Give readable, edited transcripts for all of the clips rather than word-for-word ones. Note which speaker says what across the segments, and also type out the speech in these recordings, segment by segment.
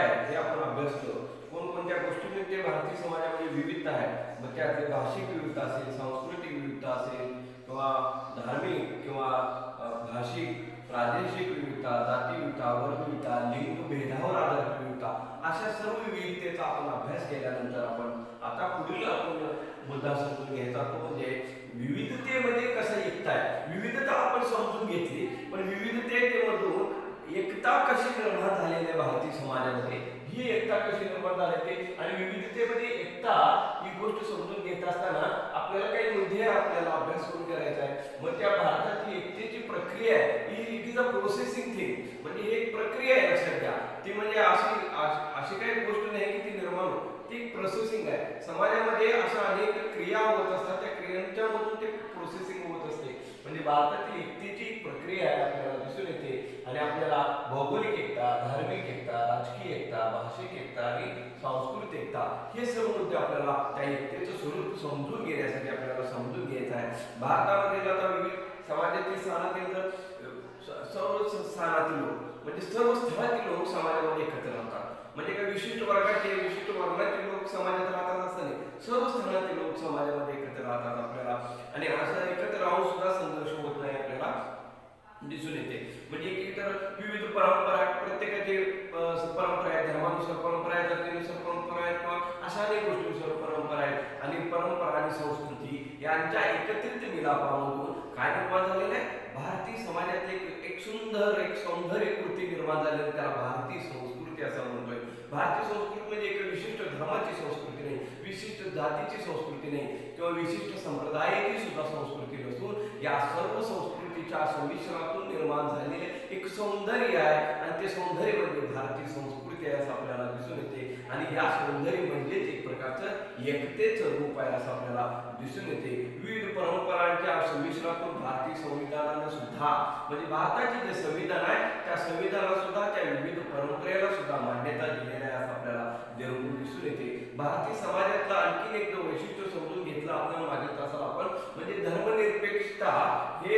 Speaker 1: आहे हे आपण अभ्यास केलो. कोणकोणत्या गोष्टींमध्ये भारतीय समाजामध्ये विविधता आहे, मग त्यातली भाषिक विविधता असेल, सांस्कृतिक विविधता असेल, किंवा धार्मिक किंवा भाषिक प्रादेशिक विविधता, जाती विविधता, वर्ग विविधता, लिंग भेदावर आधारित विविधता, अशा सर्व विविधतेचा आपण अभ्यास केल्यानंतर आपण आता पुढील आपण मुद्दा समजून घ्यायचा तो म्हणजे विविधतेमध्ये कसं एकता आहे. विविधता आपण समजून घेतली, पण विविधतेमधून एकता कशी निर्माण झालेली आहे भारतीय समाजामध्ये, ही एकता कशी निर्माण झाली आणि विविधतेमध्ये एकता ही गोष्ट समजून घेत असताना आपल्याला काही मुद्दे आपल्याला अभ्यास करून करायचा आहे. मग त्या भारताची एकतेची प्रक्रिया आहे ही it is a processing thing, म्हणजे ही एक प्रक्रिया आहे लक्षात घ्या. ती म्हणजे अशी काही गोष्ट नाही की ती निर्माण होते, ती प्रोसेसिंग आहे. समाजामध्ये अशा अनेक क्रिया होत असतात, त्या क्रियांच्या मधून ते प्रोसेसिंग होत असते. म्हणजे भारतातील एकतेची प्रक्रिया आहे आपल्याला दिसून येते आणि आपल्याला भौगोलिक एकता, धार्मिक एकता, राजकीय एकता, भाषिक एकता आणि सांस्कृतिक एकता हे सर्व मुद्दे आपल्याला त्या एकतेचं स्वरूप समजून घेण्यासाठी आपल्याला समजून घ्यायचं आहे. भारतामध्ये आता विविध समाजातील स्थानातील सर्व स्थानातील लोक म्हणजे सर्व स्थळातील लोक समाजामध्ये एकत्र राहतात. म्हणजे काही विशिष्ट वर्गाचे विशिष्ट वर्गाचे लोक समाजात राहतात असं नाही, सर्व स्थळातील लोक समाजामध्ये एकत्र राहतात आपल्याला. आणि असं एकत्र राहून सुद्धा संघर्ष होत नाही आपल्याला दिसून येते. म्हणजे की तर विविध परंपरा, प्रत्येकाचे परंपरा आहेत, धर्मानुसार परंपरा आहेत, जातीनुसार परंपरा आहेत, किंवा अशा अनेक गोष्टींनुसार परंपरा आहेत. आणि परंपरा आणि संस्कृती यांच्या एकत्रित मिलापामधून काय निर्माण झालेलं आहे, भारतीय समाजात एक सुंदर एक सौंदर्य कृती निर्माण झालेली, त्याला भारतीय संस्कृती असं म्हणतोय. भारतीय संस्कृती म्हणजे एक विशिष्ट धर्माची संस्कृती नाही, विशिष्ट जातीची संस्कृती नाही, किंवा विशिष्ट संप्रदायाची सुद्धा संस्कृती नसून या सर्व संस्कृतीच्या संमिश्रणातून निर्माण झालेले एक सौंदर्य आहे. आणि ते सौंदर्य म्हणजे भारतीय संस्कृती आहे असं आपल्याला दिसून येते. आणि या सौंदर्य म्हणजेच एक प्रकारचं एकतेचं रूप आहे असं आपल्याला दिसून येते. विविध परंपरांच्या संमिश्रणातून भारतीय संविधानानं सुद्धा म्हणजे भारताचे जे संविधान आहे त्या संविधानाला सुद्धा त्या विविध परंपरेला सुद्धा मान्यता दिलेली आहे असं आपल्याला दिसून येते. भारतीय समाजातलं आणखीन एक वैशिष्ट्य समजून घेतलं आपण मागील तासाला आपण म्हणजे धर्मनिरपेक्षता हे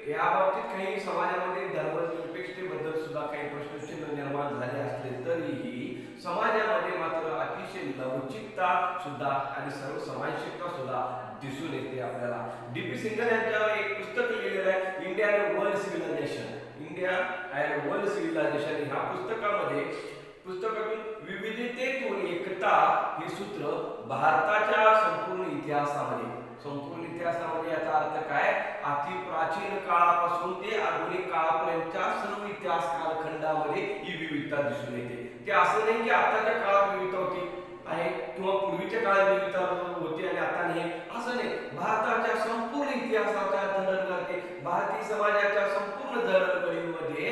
Speaker 1: या बाबतीत काही समाजामध्ये धर्मनिरपेक्षतेबद्दल सुद्धा काही प्रश्नचिन्ह निर्माण झाले असले तरीही समाजामध्ये मात्र अतिशय लवचिकता सुद्धा आणि सर्व समावेशकता सुद्धा दिसून येते आपल्याला. डी.पी. सिंगल यांच्यावर एक पुस्तक लिहिलेलं आहे, India and world civilization. India and world civilization ह्या पुस्तकातून विविधतेतून एकता हे सूत्र भारताच्या संपूर्ण इतिहासामध्ये याचा अर्थ काय, अति प्राचीन काळापासून ते आधुनिक काळापर्यंतच्या सर्व इतिहास कालखंडामध्ये ही विविधता दिसून येते. ते असं नाही की आताच्या काळात विविधता होती आहे किंवा पूर्वीच्या काळात विविधता होती आणि आता नाही, असं नाही. भारताच्या संपूर्ण इतिहासाच्या धडधडते भारतीय समाजाच्या संपूर्ण धडधडीमध्ये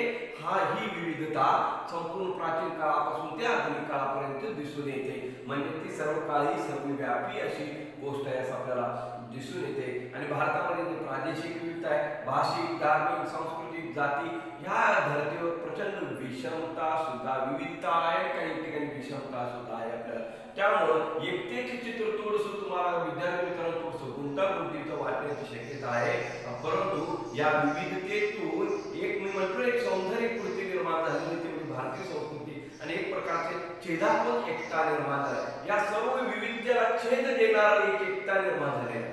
Speaker 1: ही विविधता संपूर्ण प्राचीन काळापासून ते आधुनिक काळापर्यंत दिसून येते. म्हणजे ती सर्व काळी सर्वव्यापी अशी गोष्ट आहे असं आपल्याला दिसून येते. आणि भारतामध्ये प्रादेशिक विविधता आहे, भाषिक, धार्मिक, सांस्कृतिक, जाती ह्या धर्तीवर प्रचंड विषमता सुद्धा, विविधता आहे, काही ठिकाणी विषमता सुद्धा आहे आपल्याला. त्यामुळं एकतेचे चित्र थोडंसं तुम्हाला विद्यार्थी मित्रांनो थोडंसं गुंतागुंतीचं वाटण्याची शक्यता आहे, परंतु या विविधतेतून एक मी म्हणतो एक सौंदर्य कृती निर्माण झालेली ती म्हणजे भारतीय संस्कृती आणि एक प्रकारचे छेदात्मक एकता निर्माण झाली. या सर्व विविधतेला छेद देणारी एक एकता निर्माण झाली आहे.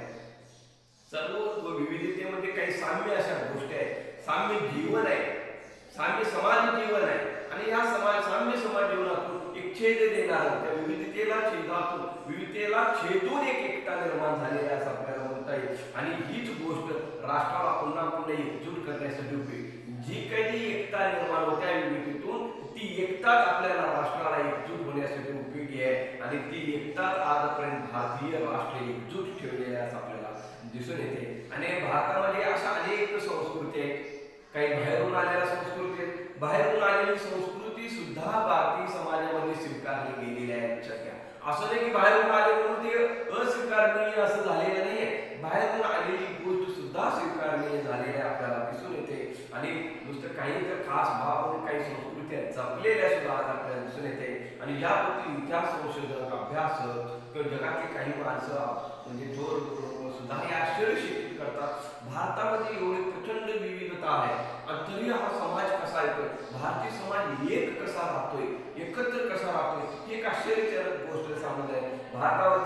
Speaker 1: सर्व विविधतेमध्ये काही साम्य अशा गोष्टी आहेत, साम्य जीवन आहे, साम्य समाज जीवन आहे. आणि या साम्य समाज जीवनातून एक छेद देणार त्या विविधतेला छेदून एक एकता निर्माण झालेली आहे असं आपल्याला म्हणता येईल. आणि हीच गोष्ट राष्ट्राला पुन्हा एकजूट करण्यासाठी उपयोगी, जी काही एकता निर्माण होत्या विविधतेतून ती एकताच आपल्याला राष्ट्राला एकजूट होण्यासाठी उपयोगी आहे. आणि ती एकताच आजपर्यंत भारतीय राष्ट्र एकजूट ठेवलेली आहे असं आपल्याला दिसून येते. आणि भारतामध्ये अशा अनेक संस्कृती आहेत, काही बाहेरून आलेल्या संस्कृती आहेत. बाहेरून आलेली संस्कृती सुद्धा भारतीय समाजामध्ये स्वीकारली गेलेली आहे. असं नाही की बाहेरून आले म्हणून ते अस्वीकारनीय असं झालेलं नाहीये, बाहेरून आलेली गोष्ट सुद्धा स्वीकारनीय झालेली आपल्याला दिसून येते. आणि नुसतं काही तर खास भाव आणि काही संस्कृती जपलेल्या सुद्धा आज आपल्याला दिसून येते. आणि याबद्दल इतिहास संशोधक, अभ्यासक किंवा जगातली काही माणसं म्हणजे जोर सुद्धा हे आश्चर्यचकित करतात, भारतामध्ये एवढी प्रचंड विविधता आहे आणि तरी हा समाज कसा येतोय, भारतीय समाज एक कसा राहतोय, एकत्र कसा भारतावर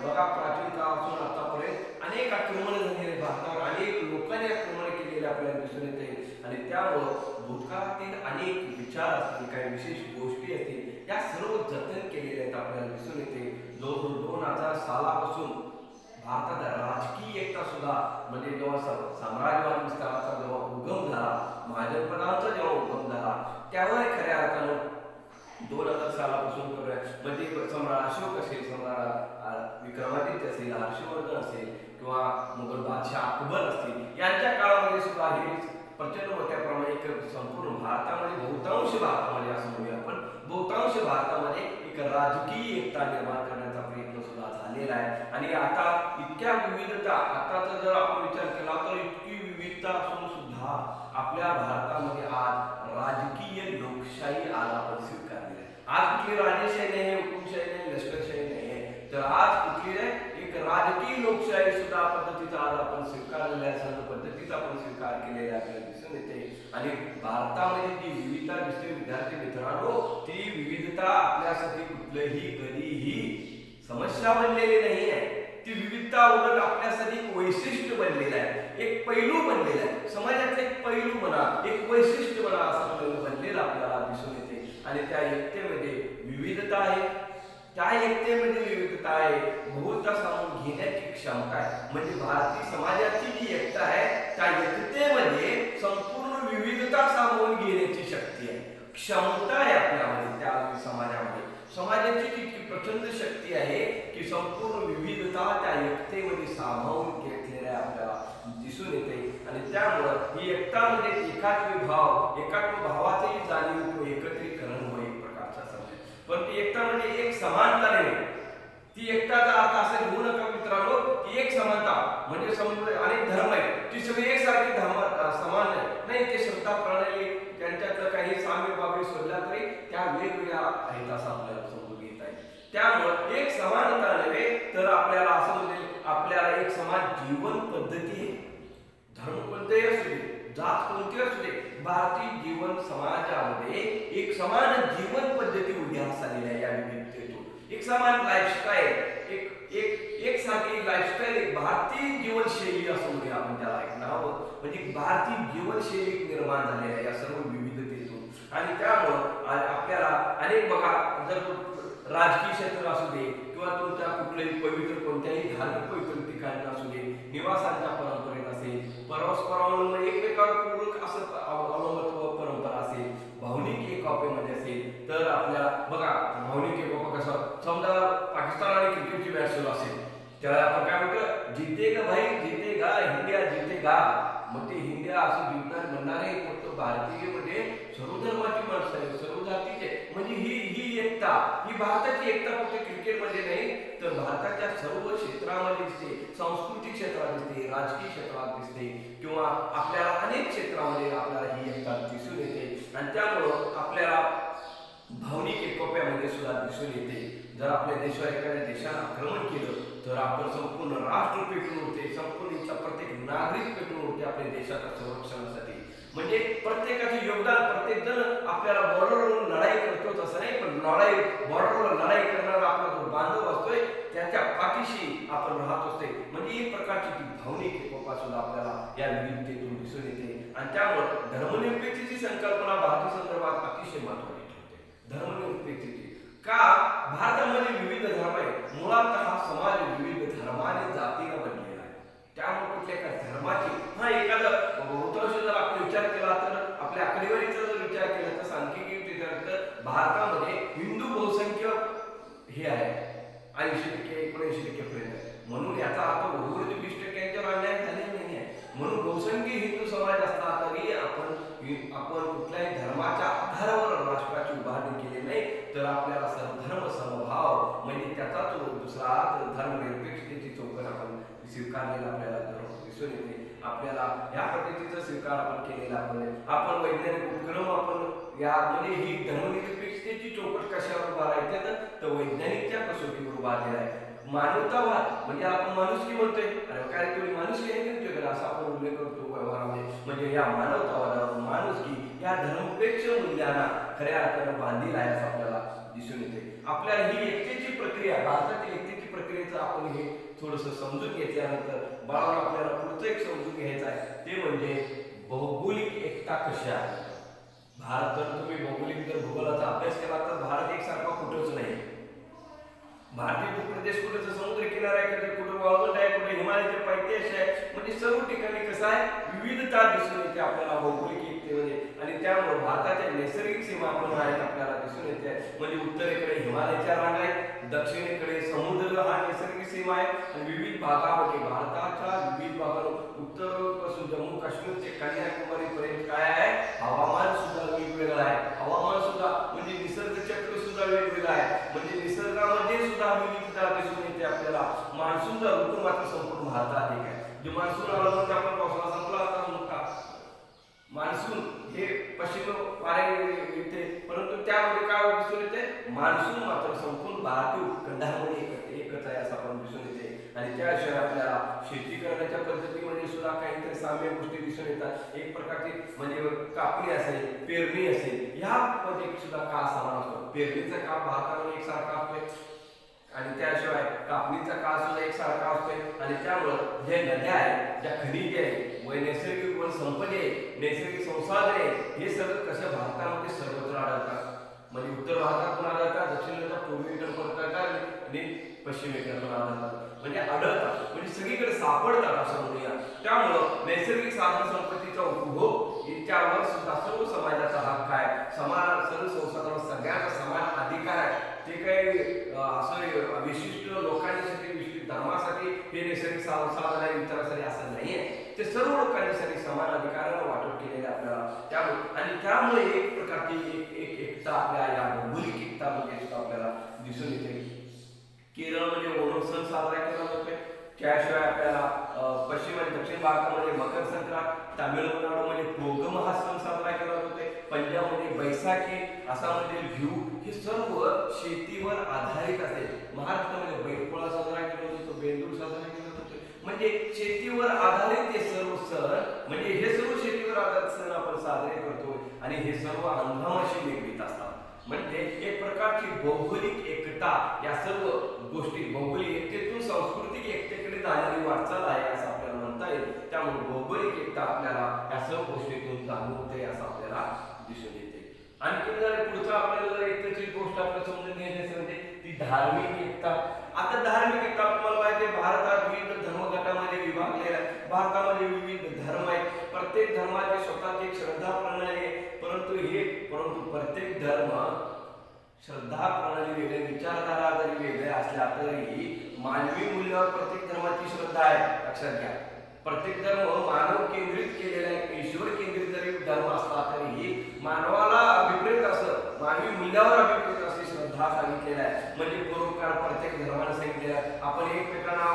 Speaker 1: बघा प्राचीन काळापासून आतापर्यंत अनेक आक्रमण झालेले, भारतावर अनेक लोकांनी आक्रमण केलेले आपल्याला दिसून येते आणि त्यामुळं भूतकाळातील अनेक विचार असतील, काही विशेष गोष्टी असतील, या सर्व जतन केलेल्या आहेत आपल्याला दिसून येते. जवळजवळ 2000 सालापासून भारतात राजकीय एकता सुद्धा म्हणजे जेव्हा साम्राज्यवादी विस्ताराचा जेव्हा उगम झाला, महाजनपदांचा जेव्हा उगम झाला, त्यावर खऱ्या अर्थानं 2000 सालापासून म्हणजे सम्राट अशोक असेल, सम्राट विक्रमादित्य असेल, हर्षवर्धन असेल किंवा मुघल बादशाह अकबर असतील, यांच्या काळामध्ये सुद्धा हे प्रचंड मोठ्या प्रमाणात संपूर्ण भारतामध्ये भारतामध्ये असं म्हणूया आपण, बहुतांश भारतामध्ये एक राजकीय एकता निर्माण करण्याचा प्रयत्न सुद्धा झालेला आहे. आणि आता इतक्या विविधता, आताचा जर आपण विचार केला तर इतकी विविधता असून सुद्धा आपल्या भारतामध्ये आज राजकीय लोकशाही आज आपण स्वीकारली आहे. आज कुठली राजेशाही नाही, हुकुमशाही नाही, लष्करशाही नाही, तर आज कुठली एक राजकीय लोकशाही सुद्धा पद्धतीचा आज आपण स्वीकारलेला आहे, सर्व पद्धतीचा आपण स्वीकार केलेला आपल्याला दिसून येते. आणि भारतामध्ये जी विविधता दिसते विद्यार्थी मित्रांनो, ती विविधता आपल्यासाठी कुठलंही कधीही समस्या बनलेली नाही आहे. ती विविधता उलट आपल्यासाठी एक वैशिष्ट्य बनलेलं आहे, एक पैलू बनलेला आहे, समाजातले एक पैलू म्हणा, एक वैशिष्ट्य म्हणा, असं बनलेलं आपल्याला दिसून येते. आणि त्या एकतेमध्ये विविधता आहे, त्या एकतेमध्ये विविधता आहे, बहुता सामावून घेण्याची क्षमता आहे. म्हणजे भारतीय समाजाची जी एकता आहे त्या एकतेमध्ये संपूर्ण विविधता सामावून घेण्याची शक्ती आहे, क्षमता आहे आपल्यामध्ये. त्या समाजामध्ये समाजाची इतकी प्रचंड शक्ती आहे की संपूर्ण विविधता त्या एकतेमध्ये सामावून घेतलेल्या आपल्याला दिसून येते. आणि त्यामुळं ही एकता म्हणजे एकात्म भावाचेही जाणीव, एकत्रीकरण होय एक प्रकारचा समज. पण ती एकता म्हणजे एक समानता नाही. ती एकताचा अर्थ असा घेऊ नका मित्रांनो की एक समानता म्हणजे अनेक धर्म आहेत, ती सगळी एकसारखी धर्म समान नाही, ते श्रद्धा प्रणाली त्यांच्यातलं काही साम्य बाबी सोडल्या तरी त्या वेगवेगळ्या आहेत असं आपल्याला समजून घेता येईल. त्यामुळं एक समानता नव्हे तर आपल्याला असं म्हणजे आपल्याला एक समान जीवन पद्धती आहे. धर्म कोणतेही असू दे, जात कोणती असू दे, भारतीय जीवन समाजामध्ये एक समान जीवन पद्धती उद्यास आलेली आहे. या विविधतेतून एक समान लाईफस्टाईल, एक सारखी लाईफस्टाईल, एक भारतीय जीवनशैली असं म्हणूया आपण त्याला, एक नाव म्हणजे भारतीय जीवनशैली निर्माण झालेली आहे या सर्व विविधतेतून. आणि त्यामुळं आपल्याला अनेक बघा, जर राजकीय क्षेत्र असू दे किंवा तुमच्या कुठल्याही पवित्र कोणत्याही धार्मिक पवित्र ठिकाणी असू दे, निवासांच्या परंपरेत असेल, परस्परावलंबन एकमेकावर पूरक असं अवलंबत्व परंपरा असेल, भावनिक एकोप्यामध्ये असेल, तर आपल्याला बघा भावनिक एकोपा कसं, समजा पाकिस्तान आणि क्रिकेटची मॅच सुरू असेल, त्याला आपण काय म्हणतो, जीतेगा भाई जीतेगा, इंडिया जीतेगा. मग ते इंडिया असं जिंकणार म्हणणारे फक्त भारतीय म्हणजे सर्व धर्माची माणसं आहेत, सर्व जातीचे, म्हणजे ही एकता, ही भारताची एकता फक्त क्रिकेटमध्ये नाही तर भारताच्या सर्व क्षेत्रामध्ये दिसते, सांस्कृतिक क्षेत्रात दिसते, राजकीय क्षेत्रात दिसते किंवा आपल्याला अनेक क्षेत्रामध्ये आपल्याला ही एकता दिसून येते. आणि त्यामुळं आपल्याला भावनिक एकोप्यामध्ये सुद्धा दिसून येते. जर आपल्या देशावर एखाद्या देशाने आक्रमण केलं तर आपण संपूर्ण राष्ट्र पेटून उठते, संपूर्ण प्रत्येक नागरिक पेटून उठते आपल्या देशाच्या संरक्षणासाठी. म्हणजे प्रत्येकाचे योगदान, प्रत्येक जण आपल्याला बॉर्डरवरून लढाई करतोच असं नाही, पण बॉर्डरवर लढाई करणारा आपला जो बांधव असतोय त्याच्या पाठीशी आपण राहत असतोय. म्हणजे एक प्रकारची ती भावनिक एकोपा सुद्धा आपल्याला या विविधतेतून दिसून येते. आणि त्यामुळे धर्मनिरपेक्षतेची संकल्पना भारतीय संदर्भात अतिशय महत्त्वाची ठरते. धर्मनिरपेक्षतेची का, भारतामध्ये विविध धर्म आहेत, मुळात हा समाज विविध धर्माने जातीनं बनलेला आहे. त्यामुळे कुठल्या एका धर्माची एखादा बहुतांश जर आपण विचार केला तर आपल्या आकडेवारीचा जर विचार केला तर सांख्यिकी भारतामध्ये हिंदू बहुसंख्य हे आहे 80%, 79% पर्यंत. म्हणून याचा अर्थ उर्वरित 20%च्या अन्याय झालेला नाही आहे. म्हणून बहुसंख्य हिंदू समाज असला तरी आपण कुठल्याही धर्माच्या आधारावर राष्ट्राची उभारणी केली नाही, तर आपल्याला सर्वधर्म समभाव म्हणजे त्याचा दुसरा धर्मनिरपेक्षतेची चौकट आपण स्वीकारलेला आपल्याला दिसून येते. आपल्याला या पद्धतीचा स्वीकार आपण केलेला आपण वैज्ञानिक उपक्रम आपण या म्हणजे ही धर्मनिरपेक्षतेची चौकट कशावर उभारायची तर वैज्ञानिकच्या कसोटीवर उभारलेला आहे. मानवतावाद म्हणजे आपण माणुसकी म्हणतोय, अरे काय तुम्ही माणुसकी आहे म्हणतोय का, असा आपण उल्लेख करतो व्यवहारामध्ये. म्हणजे या मानवतावादावर माणुसकी या धर्मपेक्ष मूल्यांना खऱ्या अर्थानं बांधील आहे असं आपल्याला दिसून येते. आपल्याला ही एकतेची प्रक्रिया, भारतातील एकतेची प्रक्रियेचं आपण हे थोडंसं समजून घेतल्यानंतर बाळांनो आपल्याला पुढचं एक समजून घ्यायचं आहे ते म्हणजे भौगोलिक एकता कशी आहे. भारत जर तुम्ही भौगोलिक जर भूगोलाचा अभ्यास केला तर भारत एकसारखा कुठंच नाही. भारतीय भूप्रदेश कुठे समुद्र किनारा आहे, कधी कुठे वाळवंट आहे, कुठे हिमालयाचे पायथ्याशी आहे, म्हणजे सर्व ठिकाणी कसं आहे विविधता दिसून येते आपल्याला भौगोलिक एकतेमध्ये. आणि त्यामुळे भारताच्या नैसर्गिक सीमा पण आहेत आपल्याला दिसून येते. म्हणजे उत्तरेकडे हिमालयाच्या रांगा आहेत, दक्षिणेकडे समुद्र हा नैसर्गिक सीमा आहे आणि विविध भागामध्ये भारताच्या विविध भागावर उत्तरपासून जम्मू काश्मीर ते कन्याकुमारी पर्यंत काय आहे हवामान सुद्धा वेगवेगळं आहे. हवामान सुद्धा म्हणजे निसर्ग चक्र सुद्धा वेगवेगळं आहे. म्हणजे निसर्गामध्ये सुद्धा विविधता दिसून येते आपल्याला. मान्सूनचा ऋतू मात्र संपूर्ण भारतात एक आहे. जे मान्सून आला म्हणजे आपण पावसाळा संपला आता मोठा मान्सून हे पश्चिम वारे येते, परंतु त्यामध्ये काय दिसून येते मान्सून मात्र संपूर्ण भारतीय उपखंडामध्ये एकच आहे असं आपण दिसून येते. आणि त्याशिवाय आपल्याला शेती करण्याच्या पद्धतीमध्ये सुद्धा काहीतरी साम्य गोष्टी दिसून येतात. एक प्रकारची म्हणजे कापणी असेल, पेरणी असेल, यामध्ये सुद्धा काळ समान असतो. पेरणीचा काळ भारतामध्ये एकसारखा असतोय आणि त्याशिवाय कापणीचा काळ सुद्धा एकसारखा असतोय. आणि त्यामुळं जे नद्या आहेत, ज्या खनिजे आहेत, नैसर्गिक वन संपदे, नैसर्गिक संसाधने, हे सगळं कसं भारतामध्ये सर्वत्र आढळतात. म्हणजे उत्तर भारतात पण आढळतात, दक्षिणेकडे पूर्वेकडे पण आढळतात आणि पश्चिमेकडे पण आढळतात. म्हणजे आढळतात म्हणजे सगळीकडे सापडतात असं म्हणूया. त्यामुळं नैसर्गिक साधन संपत्तीचा उपभोग याच्यावर सुद्धा सर्व समाजाचा हक्क आहे. समान सर्व संसाधनावर सगळ्यांचा समान अधिकार आहे. ते काही असं विशिष्ट लोकांसाठी, विशिष्ट धर्मासाठी हे नैसर्गिक साधन आहे विचारासाठी असं नाहीये. ते सर्व लोकांसाठी समान अधिकारानं वाटप केलेले आपल्याला. त्यामुळे एक प्रकारची एक एकता आपल्या या भौगोलिक एकता म्हणजे आपल्याला दिसून येते. केरळमध्ये ओणम सण साजरा केला जातोय. त्याशिवाय आपल्याला पश्चिम आणि दक्षिण भारतामध्ये मकर संक्रांत, तामिळनाडूमध्ये पोगम हा सण साजरा केला जातोय. पंजाबमध्ये बैसाखी, आसाममध्ये बिहू, हे सर्व शेतीवर आधारित असते. महाराष्ट्रामध्ये बैलपोळा साजरा केला जातो, बेंदूर साजरा केला जातो. म्हणजे शेतीवर आधारित हे सर्व सण, म्हणजे हे सर्व शेतीवर आधारित सण आपण साजरे करतो आणि हे सर्व हंगामाशी निगडीत असतात. म्हणजे एक प्रकारची भौगोलिक एकता या सर्व गोष्टी भौगोलिक एकतेतून सांस्कृतिक एकतेकडे जाणारी वाटचाल आहे असं आपल्याला म्हणता येईल. त्यामुळे भौगोलिक एकता आपल्याला या सर्व गोष्टीतून जाणवते असं आपल्याला दिसून येते. आणखी जर पुढचं आपल्याला एकतेची गोष्ट आपल्याला समजून घ्यायची म्हणजे ती धार्मिक एकता. आता धार्मिक एकता तुम्हाला माहिती आहे भारतात विविध धर्मगटामध्ये विभागलेला आहे. भारतामध्ये विविध धर्म आहेत. प्रत्येक धर्माची स्वतःची एक श्रद्धा प्रणाली आहे. परंतु प्रत्येक धर्म श्रद्धा प्रणाली वेगळी, विचारधारा जरी वेगळ्या असल्या तरी मानवी मूल्यावर प्रत्येक धर्माची श्रद्धा आहे. लक्षात घ्या, प्रत्येक धर्म मानव केंद्रित केलेला आहे. ईश्वर केंद्रित जरी धर्म असला तरीही मानवाला अभिप्रेत असं मानवी मूल्यावर अभिप्रेत अशी श्रद्धा सांगितलेला आहे. म्हणजे परोपकार प्रत्येक धर्माने सांगितलेला आहे. आपण एकमेकांना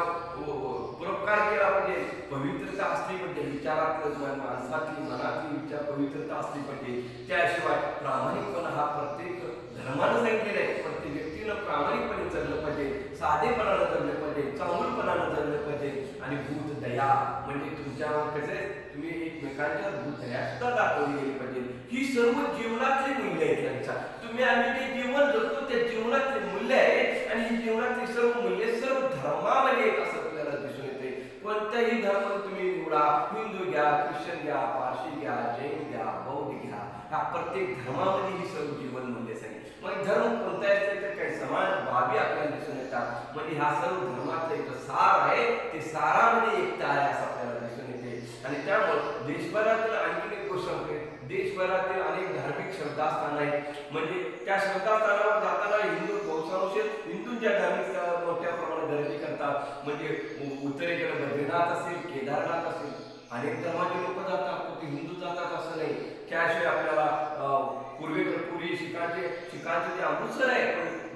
Speaker 1: परोपकार केला पाहिजे, पवित्रता असली पाहिजे, विचारात माणसातली मनातली विचार पवित्रता असली पाहिजे. त्याशिवाय प्रामाणिकपणा हा प्रत्येक धर्मानं सांगितलेलं आहे. प्रत्येक व्यक्तीनं प्रामाणिकपणे जगलं पाहिजे, साधेपणानं जगलं पाहिजे, चांगुलपणानं जगलं पाहिजे. आणि भूत दया म्हणजे तुमच्यावर कसं तुम्ही एकमेकांच्या भूत दया सुद्धा दाखवली गेली पाहिजे. ही सर्व जीवनातली मूल्य आहेत. लक्षात तुम्ही आम्ही जे जीवन जगतो त्या जीवनातले मूल्य आहेत आणि ही जीवनातली सर्व मूल्य सर्व धर्मामध्ये येत असं आपल्याला दिसून येते. कोणत्याही धर्म तुम्ही निवडा, हिंदू घ्या, ख्रिश्चन घ्या, पारशी घ्या, जैन घ्या, बौद्ध घ्या, ह्या प्रत्येक धर्मामध्ये ही सर्व जीवन मूल्य सांगितले. मग धर्म कोणता असते तर काही समान बाबी आपल्याला दिसून येतात. म्हणजे हा सर्व धर्माचा एक सार आहे, ते सारामध्ये एकता आहे असं आपल्याला दिसून येते. आणि त्यामुळे देशभरातील आणखी एक गोष्ट सांगते, देशभरातील अनेक धार्मिक श्रद्धास्थान आहेत. म्हणजे त्या श्रद्धास्थानावर जाताना हिंदू बहुतांश हिंदूंच्या धार्मिक स्थळावर मोठ्या प्रमाणात गर्दी करतात. म्हणजे उत्तरेकडे बद्रीनाथ असेल, केदारनाथ असेल, अनेक धर्माचे लोक जातात, फक्त हिंदू जातात असं नाही. त्याशिवाय आपल्याला पूर्वेकडे पुरी शिकाचे जे अमृतसर आहे,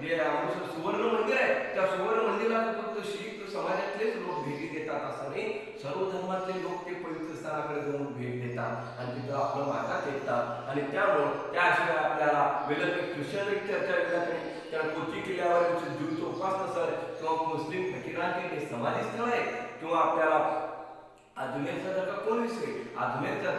Speaker 1: जे अमृतसर सुवर्ण मंदिर आहे, त्या सुवर्ण मंदिराला फक्त शीख समाजातलेच लोक भेटी देतात असं नाही. सर्व धर्मातले लोक ते पवित्र स्थानाकडे जाऊन भेट देतात आणि तिथं आपलं मागात येतात. आणि त्यामुळं त्याशिवाय आपल्याला वेगवेगळे ख्रिश्चन चर्चा वेगळ्याकडे त्या कोची किल्ल्यावर ज्यूचं उपासना स्थळ किंवा मुस्लिम फकीरांचे जे समाधी स्थळ आहे किंवा आपल्याला अजमेरचा दर्गा कोण विसरे, अजमेरच्या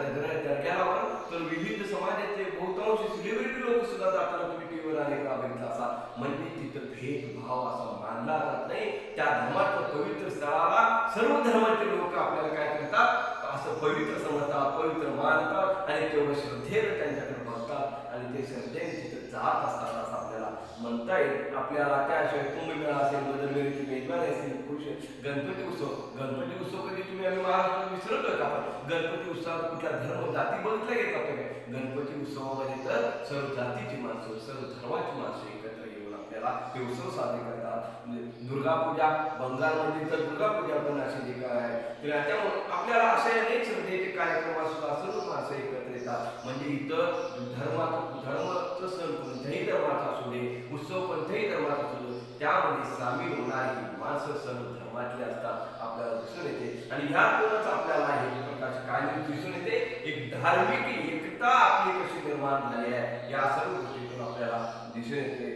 Speaker 1: दर्ग्यावर तर विविध समाजाचे बहुतांश सेलिब्रिटी लोक सुद्धा जाताना तुम्ही टीव्हीवर अनेक बघितला असा. म्हणजे तिथं भेदभाव असा मानला जात नाही. त्या धर्माच्या पवित्र स्थळाला सर्व धर्माचे लोक आपल्याला काय करतात, असं पवित्र समजतात, पवित्र मानतात आणि तेवढं श्रद्धेनं त्यांच्याकडे बघतात आणि ते श्रद्धेने तिथं जात असतात असं आपल्याला म्हणता येईल. आपल्याला त्याशिवाय कुंभमेळा असेल, मदरमेळीची मेजवानी असेल, गणपती उत्सव कधी तुम्ही आम्ही महाराष्ट्रात विसरतोय का? आपण गणपती उत्सवात कुठला धर्म जाती बघितल्या येत आपल्याला. गणपती उत्सवामध्ये तर सर्व जातीची माणसं, सर्व धर्माची माणसं एकत्र येऊन आपल्याला हे उत्सव साजरे करतात. दुर्गा पूजा, बंगालमध्ये तर दुर्गा पूजा पण अशी जी काय आहे, त्याच्यामुळे आपल्याला असे अनेक श्रद्धेचे कार्यक्रम सुद्धा सर्व माणसं एकत्र येतात. म्हणजे इथं धर्माचं सण कोणत्याही धर्माचा असू दे, उत्सव कोणत्याही धर्माचा असू दे, त्यामध्ये सामील होणारी माणसं सर्व धर्मातले असतात आपल्याला दिसून येते. आणि ह्यातूनच आपल्याला एक प्रकारची काय दिसून येते, एक धार्मिक एकता आपली कशी निर्माण झाली आहे या सर्व गोष्टीतून आपल्याला दिसून येते.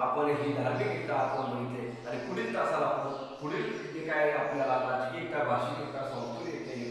Speaker 1: आपण ही धार्मिक एकता आपण बघितले आणि पुढील तासाला आपण पुढील जे काय आपल्याला राजकीय एकता, भाषिक एकता, सांस्कृतिक एकता